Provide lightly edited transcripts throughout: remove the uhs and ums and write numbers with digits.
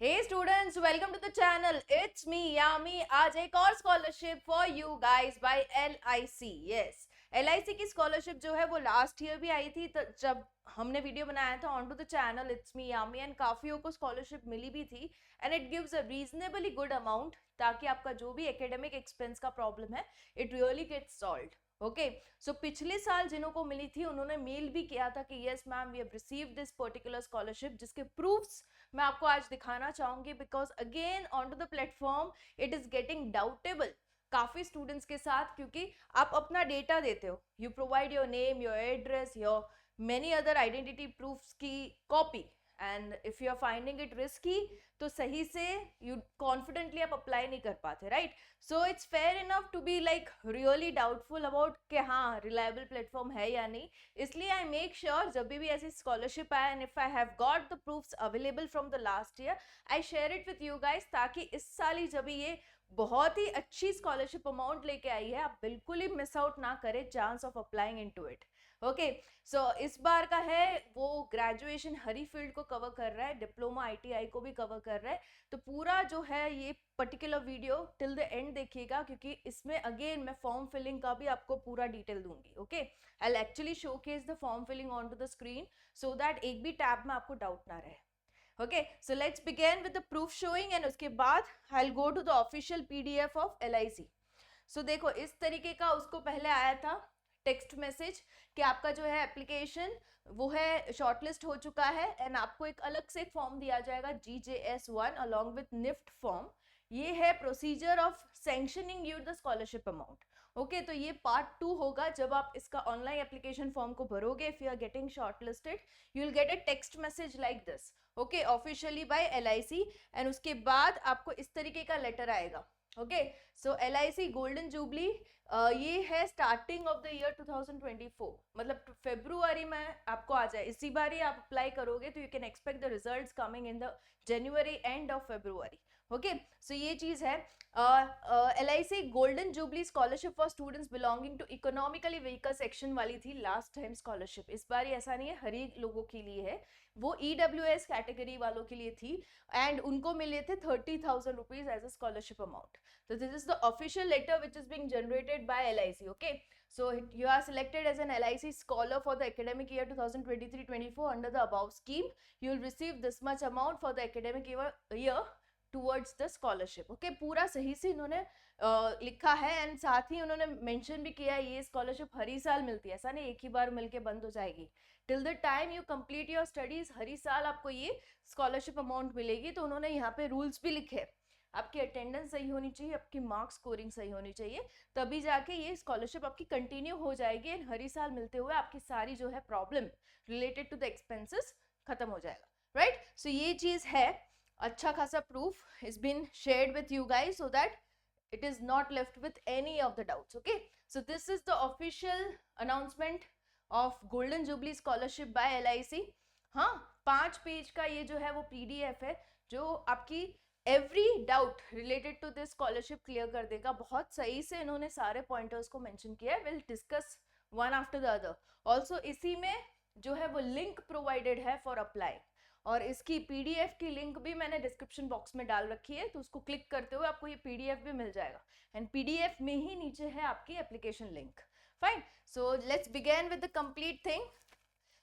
Hey students, welcome to the channel. It's me Yami. आज एक और scholarship for you guys by LIC. Yes, LIC की scholarship जो है वो लास्ट ईयर भी आई थी, तो जब हमने वीडियो बनाया था on to the channel it's me Yami, and काफियों को स्कॉलरशिप मिली भी थी. And it gives a reasonably good amount, ताकि आपका जो भी एकेडमिक एक्सपेंस का प्रॉब्लम है it really gets solved. Okay, so पिछले साल जिन्हों को मिली थी उन्होंने मेल भी किया था कि yes ma'am we have received this particular scholarship, जिसके प्रूफ्स मैं आपको आज दिखाना चाहूंगी. Because again on to the platform it is getting doubtable काफी स्टूडेंट्स के साथ, क्योंकि आप अपना डेटा देते हो, you provide your name, your address, your many other identity proofs की copy, and if you are finding it risky तो सही से यू कॉन्फिडेंटली आप अप्लाई नहीं कर पाते, right? So it's fair enough to be like really doubtful about कि हाँ रिलायबल प्लेटफॉर्म है या नहीं. इसलिए आई मेक श्योर जब भी ऐसी स्कॉलरशिप आए and if I have got the proofs available from the last year I share it with you guys, ताकि इस साल ही जब ये बहुत ही अच्छी स्कॉलरशिप अमाउंट लेके आई है आप बिल्कुल ही मिस आउट ना करें chance of applying into it. Okay, so इस बार का है वो ग्रेजुएशन हरी फील्ड को कवर कर रहा है, डिप्लोमा ITI को भी कवर कर रहा है. तो पूरा जो है ये particular video till the end देखिएगा, क्योंकि इसमें अगेन मैं फॉर्म फिलिंग का भी आपको पूरा डिटेल दूंगी. Okay, I will actually showcase the form filling on to the screen so that एक भी टैब में आपको डाउट ना रहे. Okay, so let's begin with the proof showing and उसके बाद I'll go to the official PDF of LIC. So देखो इस तरीके का उसको पहले आया था टेक्स्ट मैसेज कि आपका जो है एप्लीकेशन वो है शॉर्टलिस्ट हो चुका है, एंड आपको एक अलग से फॉर्म दिया जाएगा GJS1 along with NIFT form. ये है procedure of sanctioning you the scholarship amount. Okay, तो ये पार्ट 2 होगा जब आप इसका ऑनलाइन एप्लीकेशन फॉर्म को भरोगे. If you are getting shortlisted you will get a text message like this, okay, officially by LIC, and उसके बाद आपको इस तरीके का लेटर आएगा. Okay, so LIC golden jubilee ये है स्टार्टिंग ऑफ द ईयर 2024, मतलब फेब्रुआरी में आपको आ जाए. इसी बार ही आप अप्लाई करोगे तो you can expect the results coming in the January end of February. Okay, so ये चीज है. LIC golden jubilee scholarship for students belonging to economically weaker section वाली थी लास्ट टाइम स्कॉलरशिप. इस बार ऐसा नहीं है, हर एक लोगों के लिए है, वो EWS कैटेगरी वालों के लिए थी, एंड उनको मिले थे 30,000 rupees as a scholarship amount. So this is the official letter which is being generated by LIC. Okay, so you are selected as an LIC scholar for the academic year 2023-24 under the above scheme. You will receive this much amount for the academic year towards the scholarship. Okay, पूरा सही से इन्होंने लिखा है, and साथ ही उन्होंने mention भी किया है ये स्कॉलरशिप हर ही साल मिलती है, ऐसा नहीं एक ही बार मिलके बंद हो जाएगी. Till the time you complete your studies हर ही साल आपको ये स्कॉलरशिप अमाउंट मिलेगी. तो उन्होंने यहाँ पे रूल्स भी लिखे, आपकी अटेंडेंस सही होनी चाहिए, आपकी मार्क्स स्कोरिंग सही होनी चाहिए, तभी जाके ये स्कॉलरशिप आपकी कंटिन्यू हो जाएगी, एंड हर ही साल मिलते हुए आपकी सारी जो है problem related to the expenses खत्म हो जाएगा, राइट? सो ये चीज है, अच्छा खासा proof is been shared with you guys so that it is not left with any of the doubts. Okay, so this is the official announcement of golden jubilee scholarship by LIC. हाँ, 5 page का ये जो है वो PDF है जो आपकी every doubt related to this scholarship clear कर देगा. बहुत सही से इन्होंने सारे पॉइंटर्स को मेंशन किया है. Will discuss one after the other. Also इसी में जो है वो लिंक प्रोवाइडेड है फॉर अप्लाई, और इसकी PDF की लिंक भी मैंने डिस्क्रिप्शन बॉक्स में डाल रखी है, तो उसको क्लिक करते हुए आपको ये PDF भी मिल जाएगा, एंड PDF में ही नीचे है आपकी application link. Fine, so let's begin with the complete thing.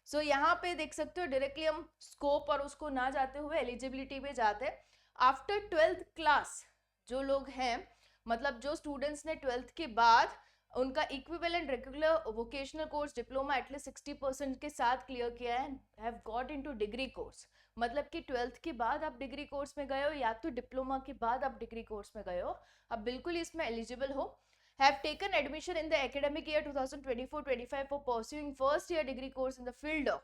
So यहाँ पे देख सकते हो डायरेक्टली हम स्कोप और उसको ना जाते हुए एलिजिबिलिटी पे जाते हैं. आफ्टर 12th क्लास जो लोग हैं, मतलब जो स्टूडेंट्स ने 12th के बाद उनका equivalent regular vocational course diploma at least 60% के साथ क्लियर किया है, have got into degree course, मतलब कि 12th के बाद आप डिग्री कोर्स में गए हो या तो डिप्लोमा के बाद आप डिग्री कोर्स में गए हो, आप बिल्कुल इसमें एलिजिबल हो. Have taken admission in the academic year 2024-25 for pursuing first year degree course in the field of,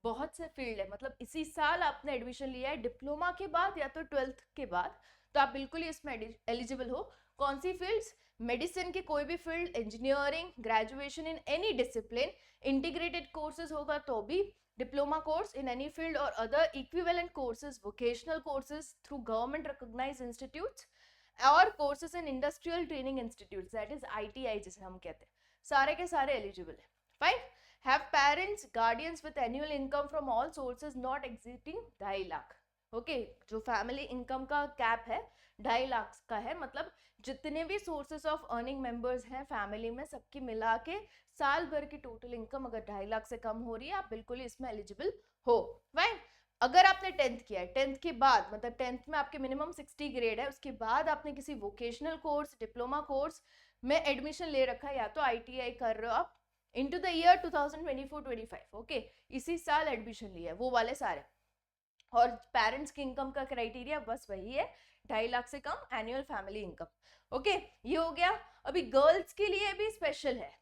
बहुत से फील्ड है, मतलब इसी साल आपने एडमिशन लिया है डिप्लोमा के बाद या तो 12th के बाद, तो आप बिल्कुल ही इसमें एलिजिबल हो. कौन सी फील्ड्स? मेडिसिन की कोई भी field, engineering, graduation in any discipline, integrated courses होगा तो भी diploma course in any field, और other equivalent courses, vocational courses through government recognised institutes, और courses in industrial training institute, that is ITI जिसे हम कहते हैं, सारे के सारे एलिजिबल है. Fine. Have parents guardians with annual income from all sources not exceeding 2.5 lakh. Okay जो फैमिली इनकम का कैप है 2.5 लाख का है, मतलब जितने भी सोर्सेस ऑफ अर्निंग मेंबर्स हैं फैमिली में सबकी मिला के साल भर की टोटल इनकम अगर 2.5 लाख से कम हो रही है आप बिल्कुल ही इसमें एलिजिबल हो। फाइन। अगर आपने 10th किया है, 10th के बाद मतलब 10th में आपके मिनिमम 60 ग्रेड है, उसके बाद आपने किसी वोकेशनल कोर्स डिप्लोमा कोर्स में एडमिशन ले रखा है या तो ITI कर रहे हो आप इनटू द ईयर 2024-25, ओके इसी साल एडमिशन लिया है वो वाले सारे, और पेरेंट्स की इनकम का क्राइटेरिया बस वही है 2.5 लाख से कम एनुअल फैमिली इनकम। ओके ये हो गया। अभी गर्ल्स के लिए भी स्पेशल है,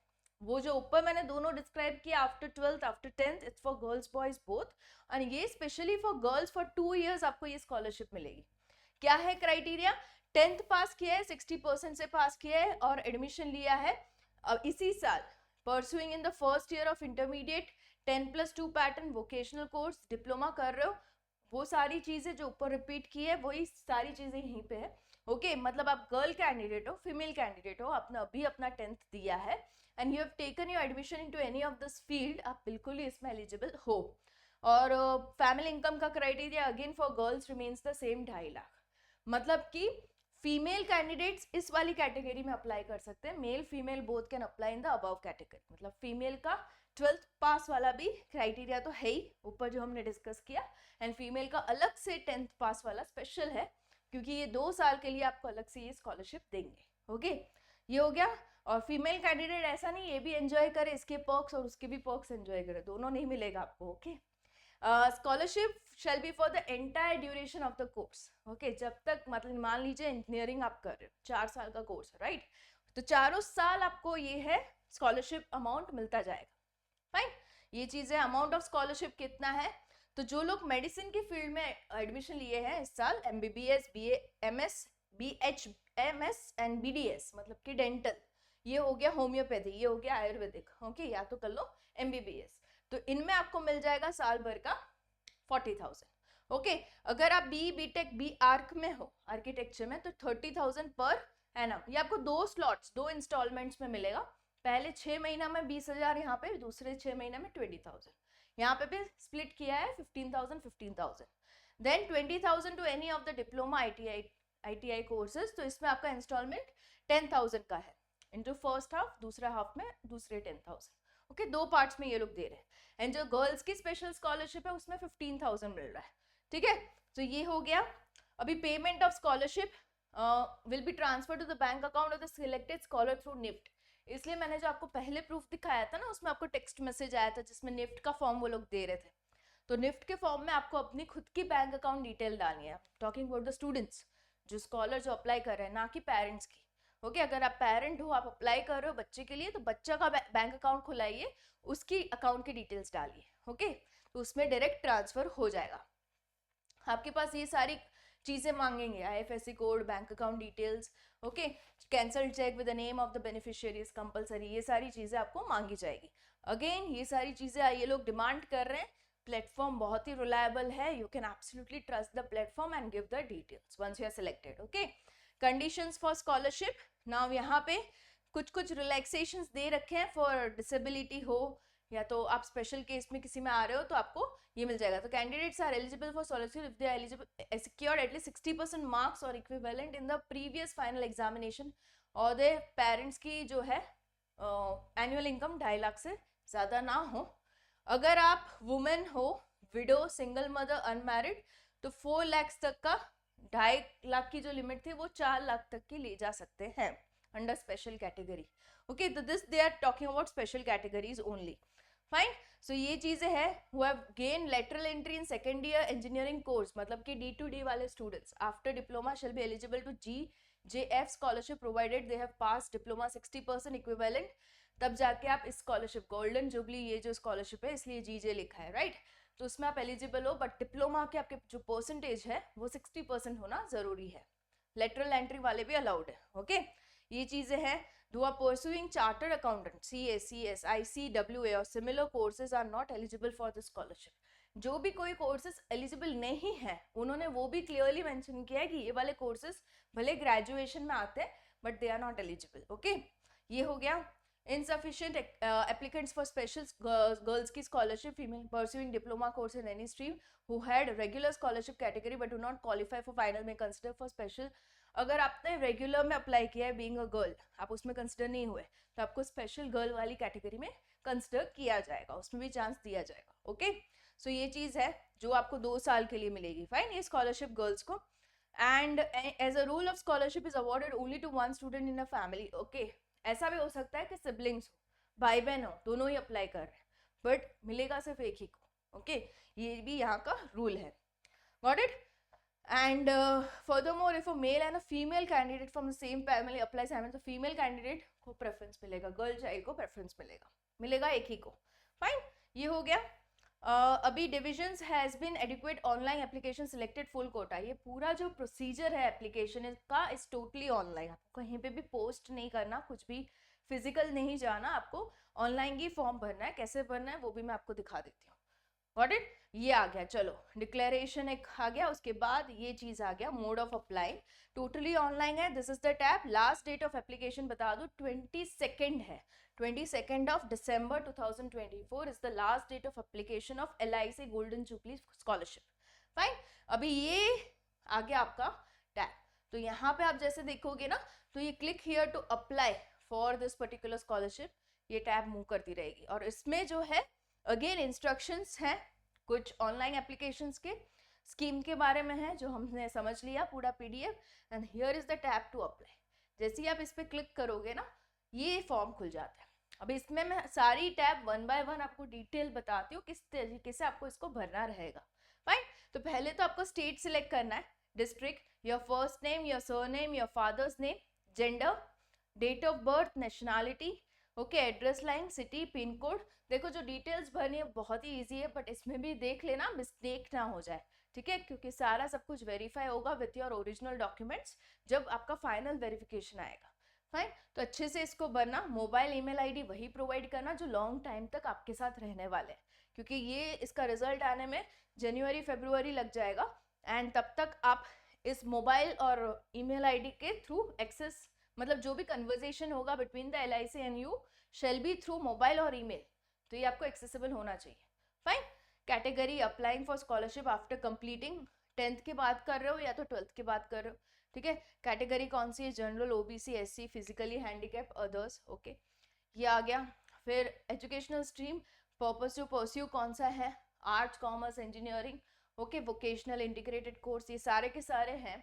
वो जो ऊपर मैंने दोनों डिस्क्राइब किया after 12th after 10th it's for girls boys both, and ये specially for girls for 2 years आपको ये स्कॉलरशिप मिलेगी। क्या है क्राइटेरिया? 10th पास किया है, 60% से पास किया है और एडमिशन लिया है अब इसी साल, pursuing in the first year of intermediate 10+2 pattern vocational course diploma कर रहे हो, वो सारी चीजें जो ऊपर रिपीट की है वही सारी चीजें यहीं पे है। ओके मतलब आप गर्ल कैंडिडेट हो, फीमेल कैंडिडेट हो, आपने अभी अपना 10th दिया है and you have taken your admission into any of this field, आप बिल्कुल ही इसमें एलिजिबल हो। और फैमिली इनकम का criteria again for girls remains the same 2.5 lakh, मतलब कि फीमेल कैंडिडेट्स इस वाली कैटेगरी में अप्लाई कर सकते हैं, male female both can apply in the above category, मतलब फीमेल का 12th पास वाला भी क्राइटेरिया तो है ही ऊपर जो हमने डिस्कस किया, एंड फीमेल का अलग से 10th पास वाला स्पेशल है क्योंकि ये 2 साल के लिए आपको अलग से ये स्कॉलरशिप देंगे। ओके ये हो गया। और फीमेल कैंडिडेट ऐसा नहीं ये भी एंजॉय करे, इसके पर्क्स और उसके भी पर्क्स एंजॉय करे, दोनों नहीं मिलेगा आपको। Okay scholarship shall be for the entire duration of the course. Okay जब तक मतलब मान लीजिए इंजीनियरिंग आप कर रहे हो 4 साल का कोर्स है राइट, तो 4 साल आपको ये है स्कॉलरशिप अमाउंट मिलता जाएगा। फाइन ये चीज है। अमाउंट ऑफ स्कॉलरशिप कितना है, तो जो लोग मेडिसिन की फील्ड में एडमिशन लिए हैं इस साल MBBS BA MS BHMS and BDS मतलब कि डेंटल, ये हो गया होम्योपैथी, ये हो गया आयुर्वेदिक, ओके या तो कर लो MBBS, तो इनमें आपको मिल जाएगा साल भर का 40,000। ओके अगर आप BTech B आर्क में हो आर्किटेक्चर में तो 30,000 पर एनम, ये आपको 2 स्लॉट्स 2 इंस्टॉलमेंट्स में मिलेगा, पहले 6 महीना में 20,000 यहाँ पे, दूसरे 6 महीना में 20,000, यहाँ पे भी स्प्लिट किया है 15,000 then 20,000 to any of the diploma ITI courses, तो इसमें आपका इंस्टॉलमेंट 10,000 का है इनटू फर्स्ट हाफ, दूसरा हाफ में दूसरे 10,000। ओके 2 पार्ट्स में ये लोग दे रहे हैं, एंड जो गर्ल्स की स्पेशल स्कॉलरशिप है उसमें 15,000 मिल रहा है। ठीक है तो ये हो गया। अभी payment of scholarship will be transfer to the bank account of the selected scholar through NIFT, इसलिए मैंने जो आपको पहले प्रूफ दिखाया था ना उसमें आपको टेक्स्ट मैसेज आया था जिसमें निफ्ट का फॉर्म वो लोग दे रहे थे, तो निफ्ट के फॉर्म में आपको अपनी खुद की बैंक अकाउंट डिटेल डालनी है, टॉकिंग अबाउट द स्टूडेंट्स जो स्कॉलर जो अप्लाई कर रहे हैं, ना कि पेरेंट्स की। ओके अगर आप पेरेंट हो आप अप्लाई कर रहे हो बच्चे के लिए तो बच्चा का बैंक अकाउंट खुलाइए, उसकी अकाउंट की डिटेल्स डालिए। ओके तो उसमें डायरेक्ट ट्रांसफर हो जाएगा। आपके पास ये सारी चीजें मांगेंगे, IFSC code, bank account details, okay cancel cheque with the name of the beneficiaries compulsory, ये सारी चीजें आपको मांगी जाएगी। अगेन ये सारी चीजें ये लोग डिमांड कर रहे हैं, प्लेटफॉर्म बहुत ही रिलायबल है, you can absolutely trust the platform and give the details once you are selected. Okay conditions for scholarship, now यहाँ पे कुछ रिलैक्सेशंस दे रखे हैं, फॉर डिसेबिलिटी हो या तो आप स्पेशल केस में किसी में आ रहे हो तो आपको ये मिल जाएगा। तो candidates are eligible for scholarship if they are eligible secured at least 60% marks और equivalent in the previous final examination, और दे पेरेंट्स की जो है एनुअल इनकम 2.5 लाख से ज्यादा ना हो। अगर आप वुमेन हो, विडो, सिंगल मदर, अनमैरिड, तो 4 लाख तक का 2.5 लाख की जो लिमिट थी वो 4 लाख तक की ले जा सकते हैं अंडर स्पेशल कैटेगरी। ओके तो this they are talking about special categories only. Fine so ये चीजें हैं। Who have gain lateral entry in second year engineering course, मतलब कि D2D वाले students after diploma shall be eligible to GJF scholarship provided they have pass diploma 60% equivalent, तब जाके आप इस स्कॉलरशिप गोल्डन जुबली ये जो स्कॉलरशिप है इसलिए GJ लिखा है राइट, तो उसमें आप एलिजिबल हो, बट डिप्लोमा के आपके जो परसेंटेज है वो 60% होना जरूरी है। लेटरल एंट्री वाले भी अलाउड है। ओके ये चीजें हैं। who are pursuing chartered accountant CA CS ICWA और similar courses are not eligible for this scholarship। जो भी कोई कोर्सेज एलिजिबल नहीं है उन्होंने वो भी क्लियरली मेंशन किया है कि ये वाले कोर्सेज भले ग्रेजुएशन में आते हैं but they are not eligible. Okay ये हो गया। insufficient applicants for special girls की scholarship, female pursuing diploma course in any stream who had regular scholarship category but do not qualify for final may consider for special. अगर आपने regular में apply किया है being a girl, आप उसमें consider नहीं हुए, तो आपको स्पेशल गर्ल वाली कैटेगरी में कंसिडर किया जाएगा, उसमें भी चांस दिया जाएगा. ओके, सो ये चीज है जो आपको 2 साल के लिए मिलेगी. फाइन, ये स्कॉलरशिप गर्ल्स को. And as a rule of scholarship is awarded only to one student in a family. Okay, ऐसा भी हो सकता है कि सिबलिंग्स हो, भाई बहन हो, दोनों ही अप्लाई कर रहे हैं, बट मिलेगा सिर्फ एक ही को. ओके, ये भी यहाँ का रूल है. Got it? And furthermore, if a male and a female candidate from the same family applies, तो फीमेल कैंडिडेट को प्रेफरेंस मिलेगा, गर्ल चाइल्ड को प्रेफरेंस मिलेगा एक ही को. फाइन, ये हो गया. अभी divisions has been adequate online application selected full quota. ये पूरा जो प्रोसीजर है एप्लीकेशन का इज टोटली ऑनलाइन. आपको कहीं पे भी पोस्ट नहीं करना, कुछ भी फिजिकल नहीं जाना, आपको ऑनलाइन ही फॉर्म भरना है. कैसे भरना है वो भी मैं आपको दिखा देती हूँ. Got it? ये आ गया. चलो, डिक्लेरेशन एक आ गया, उसके बाद ये चीज आ गया mode of apply. Totally online है. This is the tab. Last date of application बता दो 22 है. 22 of December 2024 is the last date of application of LIC Golden Jubilee Scholarship. Fine, अभी ये आ गया आपका टैब. तो यहाँ पे आप जैसे देखोगे ना, तो ये click here to apply for this particular scholarship, ये टैब मूव करती रहेगी. और इसमें जो है अगेन इंस्ट्रक्शंस हैं कुछ ऑनलाइन एप्लीकेशंस के स्कीम के बारे में है, जो हमने समझ लिया पूरा PDF. And here is the tab to apply. जैसे ही आप इस पर क्लिक करोगे ना, ये फॉर्म खुल जाता है. अब इसमें मैं सारी टैब 1 by 1 आपको डिटेल बताती हूँ किस तरीके से आपको इसको भरना रहेगा. फाइन, तो पहले तो आपको स्टेट सिलेक्ट करना है, district, your first name, your surname, your father's name, gender, date of birth, nationality, okay, address line, city, pin code. देखो जो डिटेल्स भरनी है बहुत ही इजी है, बट इसमें भी देख लेना मिस्टेक ना हो जाए, ठीक है, क्योंकि सारा सब कुछ वेरीफाई होगा विथ योर ओरिजिनल डॉक्यूमेंट्स जब आपका फाइनल वेरिफिकेशन आएगा. फाइन, तो अच्छे से इसको भरना. मोबाइल ईमेल आईडी वही प्रोवाइड करना जो लॉन्ग टाइम तक आपके साथ रहने वाले हैं, क्योंकि ये इसका रिजल्ट आने में जनवरी फरवरी लग जाएगा. एंड तब तक आप इस मोबाइल और ईमेल आईडी के थ्रू एक्सेस, मतलब जो भी कन्वर्जेशन होगा between the LIC and you shall be through mobile और ईमेल, तो ये आपको एक्सेसिबल होना चाहिए. Fine, category applying for scholarship after completing 10th के बाद कर रहे हो या तो 12th के बाद कर रहे हो, ठीक है. कैटेगरी कौन सी है? General, OBC, SC, physically handicap, others. Okay, ये आ गया. फिर educational stream, purpose to pursue कौन सा है? Arts, commerce, engineering, okay, vocational, integrated course, ये सारे के सारे हैं.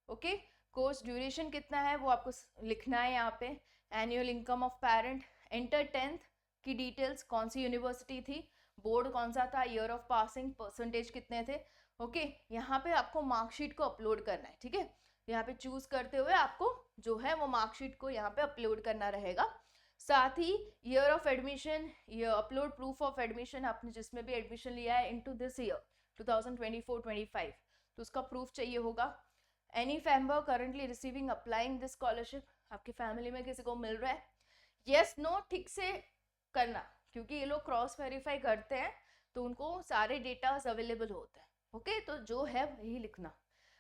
ओके, कोर्स ड्यूरेशन कितना है वो आपको लिखना है यहाँ पे. Annual income of parent, inter 10th की डिटेल्स, कौन सी यूनिवर्सिटी थी, बोर्ड कौन सा था, ईयर ऑफ पासिंग, परसेंटेज कितने थे. ओके, यहाँ पे आपको मार्कशीट को अपलोड करना है, ठीक है. यहाँ पे चूज करते हुए आपको जो है वो मार्कशीट को यहाँ पे अपलोड करना रहेगा. साथ ही ईयर ऑफ एडमिशन, ये अपलोड प्रूफ ऑफ एडमिशन, आपने जिसमें भी एडमिशन लिया है इनटू दिस ईयर 2024-25, तो उसका प्रूफ चाहिए होगा. Any member currently receiving applying this scholarship, आपकी फैमिली में किसी को मिल रहा है, यस नो ठीक से करना, क्योंकि ये लोग क्रॉस वेरीफाई करते हैं तो उनको सारे डेटास अवेलेबल होते हैं. ओके, तो जो है वही लिखना.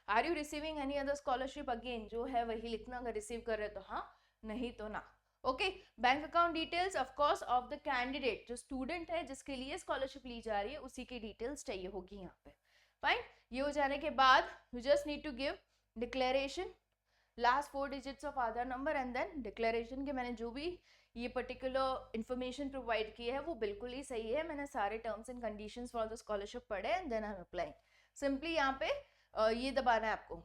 Are you receiving any other scholarship, again जो है वही लिखना. अगर रिसीव कर रहे तो हाँ, नहीं तो ना. Okay, bank account details of course of the candidate, जो स्टूडेंट है जिसके लिए स्कॉलरशिप ली जा रही है उसी की डिटेल्स चाहिए होगी यहाँ पे. फाइन, ये हो जाने के बाद you just need to give declaration, last 4 digits of Aadhaar number and then declaration के मैंने जो भी ये पर्टिकुलर इन्फॉर्मेशन प्रोवाइड की है वो बिल्कुल ही सही है. मैंने सारे terms and conditions for the scholarship पढ़े and then I am applying. Simply यहाँ पे ये दबाना है आपको,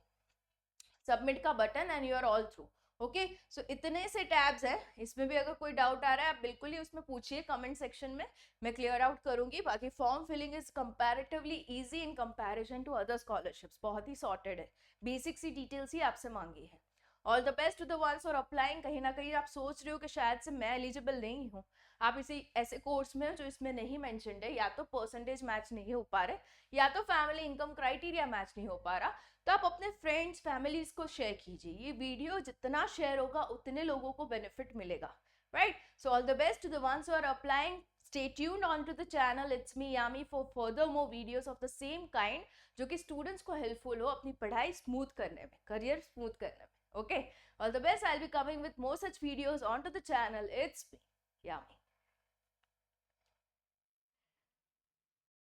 सबमिट का button, and you are all through. Okay, so इतने से टैब्स हैं. इसमें भी अगर कोई डाउट आ रहा है आप बिल्कुल ही उसमें पूछिए कमेंट सेक्शन में, मैं क्लियर आउट करूंगी. बाकी form filling is comparatively easy in comparison to other scholarships, बहुत ही सॉर्टेड है, बेसिक सी डिटेल्स ही आपसे मांगी है. All the best to the ones for applying. कहीं ना कहीं आप सोच रहे हो कि शायद से मैं एलिजिबल नहीं हूँ, आप इसी ऐसे कोर्स में हो जो इसमें नहीं मेंशन्ड है, या तो परसेंटेज मैच नहीं हो पा रहे, या तो फैमिली इनकम क्राइटेरिया मैच नहीं हो पा रहा, तो आप अपने फ्रेंड्स फैमिलीज को शेयर कीजिए. ये वीडियो जितना शेयर होगा उतने लोगों को बेनिफिट मिलेगा, right. So all the best to the ones who are applying. Stay tuned on to the channel It's Me Yami for further more videos of the same kind, जो कि students को helpful हो अपनी पढ़ाई smooth करने में, career smooth करने में. Okay, all the best. I'll be coming with more such videos onto the channel. It's me, Yami.